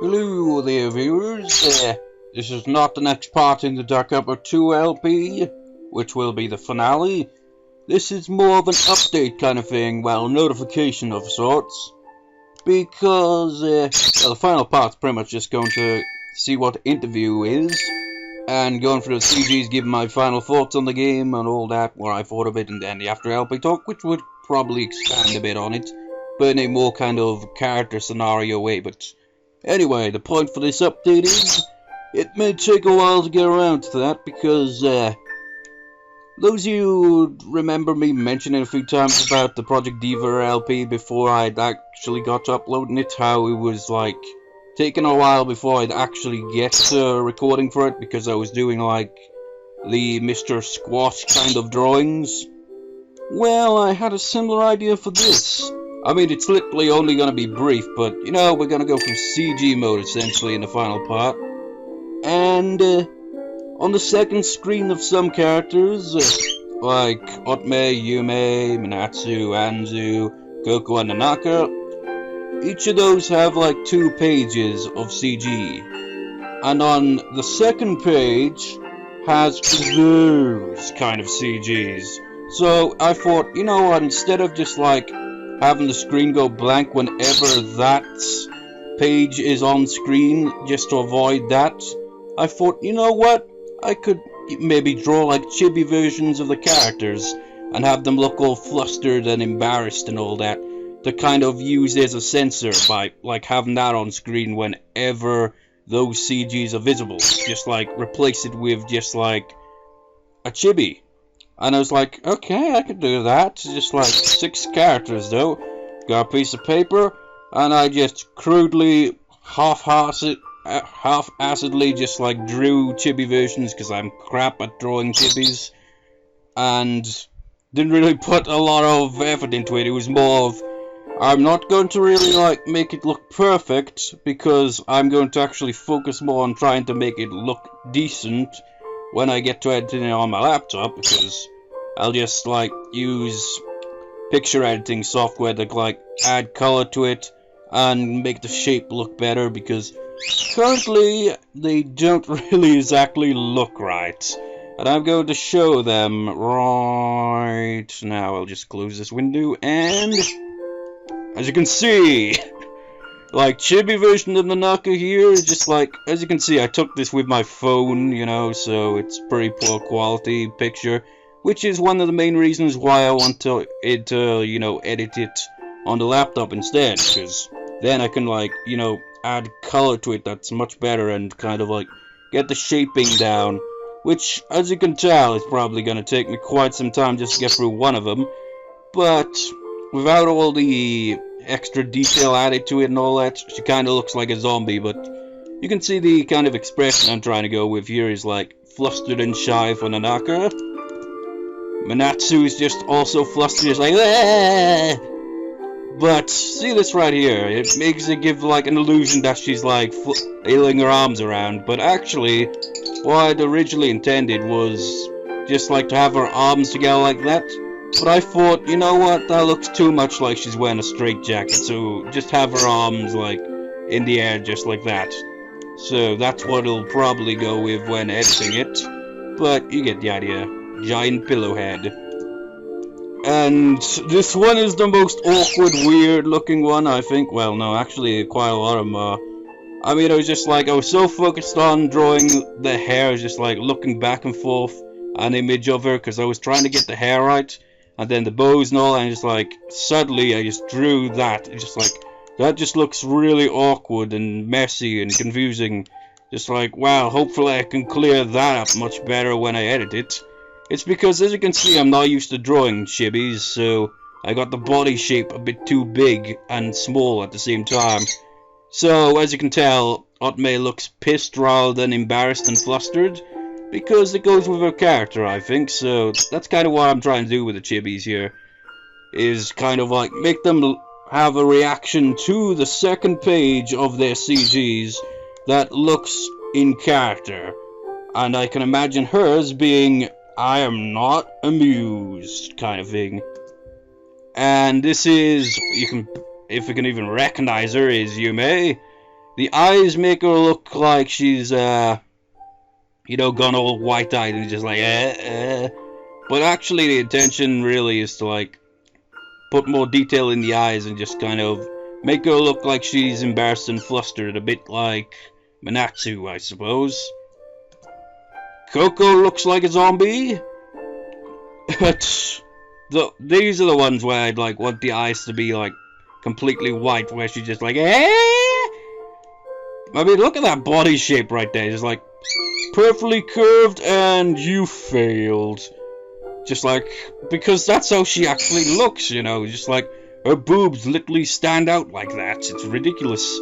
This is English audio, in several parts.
Hello there, viewers. This is not the next part in the Dark Upper 2 LP, which will be the finale. This is more of an update kind of thing, well, notification of sorts. Because, well, the final part's pretty much just going to see what the interview is, and going through the CGs, giving my final thoughts on the game and all that, what I thought of it, and then the after LP talk, which would probably expand a bit on it, but in a more kind of character scenario way. But anyway, the point for this update is, it may take a while to get around to that, because, those of you who remember me mentioning a few times about the Project Diva LP before I'd actually got to uploading it, how it was, like, taking a while before I'd actually get recording for it, because I was doing, like, the Mr. Squash kind of drawings. Well, I had a similar idea for this. I mean, it's literally only going to be brief, but, you know, we're going to go from CG mode, essentially, in the final part. And, on the second screen of some characters, like Otme, Yume, Minatsu, Anzu, Goku, and Nanaka, each of those have, like, 2 pages of CG. And on the second page has those kind of CGs. So I thought, you know what, instead of just, like, having the screen go blank whenever that page is on screen, just to avoid that, I thought, you know what, I could maybe draw like chibi versions of the characters and have them look all flustered and embarrassed and all that, to kind of use as a censor by like having that on screen whenever those CGs are visible. Just like replace it with just like a chibi. And I was like, okay, I could do that. Just like 6 characters though. Got a piece of paper, and I just crudely, half-assedly just like drew chibi versions, because I'm crap at drawing chibis. And didn't really put a lot of effort into it. It was more of, I'm not going to really like make it look perfect, because I'm going to actually focus more on trying to make it look decent when I get to editing it on my laptop, because I'll just like use picture editing software to like add color to it and make the shape look better, because currently they don't really exactly look right. And I'm going to show them right now. I'll just close this window, and as you can see, like, chibi version of Nanaka here is just like, as you can see, I took this with my phone, you know, so it's pretty poor quality picture, which is one of the main reasons why I want to, you know, edit it on the laptop instead, because then I can, like, you know, add color to it that's much better and kind of, like, get the shaping down, which, as you can tell, is probably going to take me quite some time just to get through one of them, but without all the extra detail added to it and all that, she kind of looks like a zombie. But you can see the kind of expression I'm trying to go with here is like flustered and shy for Nanaka. Minatsu is just also flustered, just like Aah! But see this right here, it makes it give like an illusion that she's like flailing her arms around, but actually what I'd originally intended was just like to have her arms together like that. But I thought, you know what, that looks too much like she's wearing a straitjacket, so just have her arms, like, in the air just like that. So that's what it'll probably go with when editing it, but you get the idea. Giant pillow head. And this one is the most awkward, weird looking one, I think. Well, no, actually quite a lot of them are. I mean, I was so focused on drawing the hair, I was just like looking back and forth an image of her, because I was trying to get the hair right. And then the bows and all, and just like, suddenly I just drew that. It's just like, that just looks really awkward and messy and confusing. Just like, wow, hopefully I can clear that up much better when I edit it. It's because, as you can see, I'm not used to drawing chibis, so I got the body shape a bit too big and small at the same time. So, as you can tell, Otme looks pissed rather than embarrassed and flustered, because it goes with her character, I think. So that's kind of what I'm trying to do with the chibis here, is kind of like make them have a reaction to the second page of their CGs that looks in character. And I can imagine hers being, I am not amused, kind of thing. And this is, you can, if you can even recognize her, is Yume. The eyes make her look like she's, you know, gone all white-eyed and just like, But actually the intention really is to, like, put more detail in the eyes and just kind of make her look like she's embarrassed and flustered, a bit like Manatsu, I suppose. Coco looks like a zombie. But these are the ones where I'd, like, want the eyes to be, like, completely white, where she's just like, I mean, look at that body shape right there. Just like, perfectly curved, and you failed. Just like, because that's how she actually looks, you know. Just like, her boobs literally stand out like that. It's ridiculous.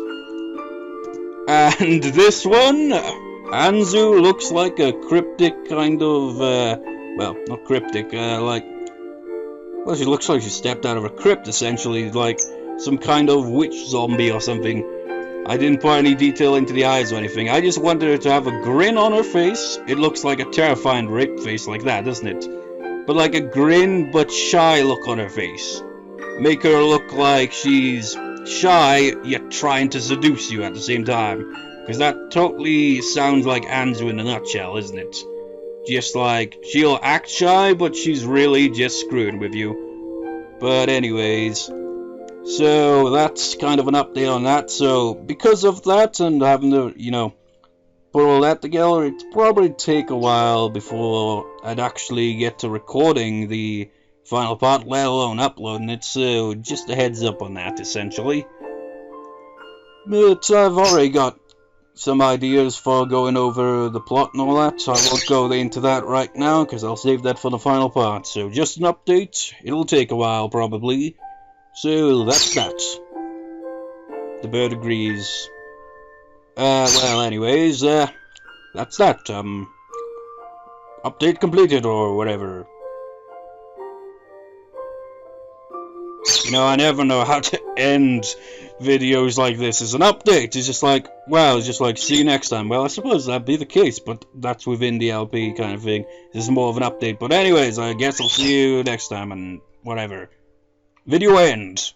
And this one, Anzu looks like a cryptic kind of, well, not cryptic, like, well, she looks like she stepped out of a crypt, essentially, like some kind of witch zombie or something. I didn't put any detail into the eyes or anything. I just wanted her to have a grin on her face. It looks like a terrifying rape face like that, doesn't it? But like a grin but shy look on her face. Make her look like she's shy yet trying to seduce you at the same time. Because that totally sounds like Anzu in a nutshell, isn't it? Just like, she'll act shy but she's really just screwing with you. But anyways, so that's kind of an update on that. So because of that and having to, you know, put all that together, it'd probably take a while before I'd actually get to recording the final part, let alone uploading it. So just a heads up on that, essentially. But I've already got some ideas for going over the plot and all that, so I won't go into that right now because I'll save that for the final part. So just an update. It'll take a while probably. So that's that. The bird agrees. Well, anyways, that's that. Update completed or whatever. You know, I never know how to end videos like this. As an update, it's just like, well, it's just like, see you next time. Well, I suppose that'd be the case, but that's within the LP kind of thing. This is more of an update. But anyways, I guess I'll see you next time and whatever. Video end.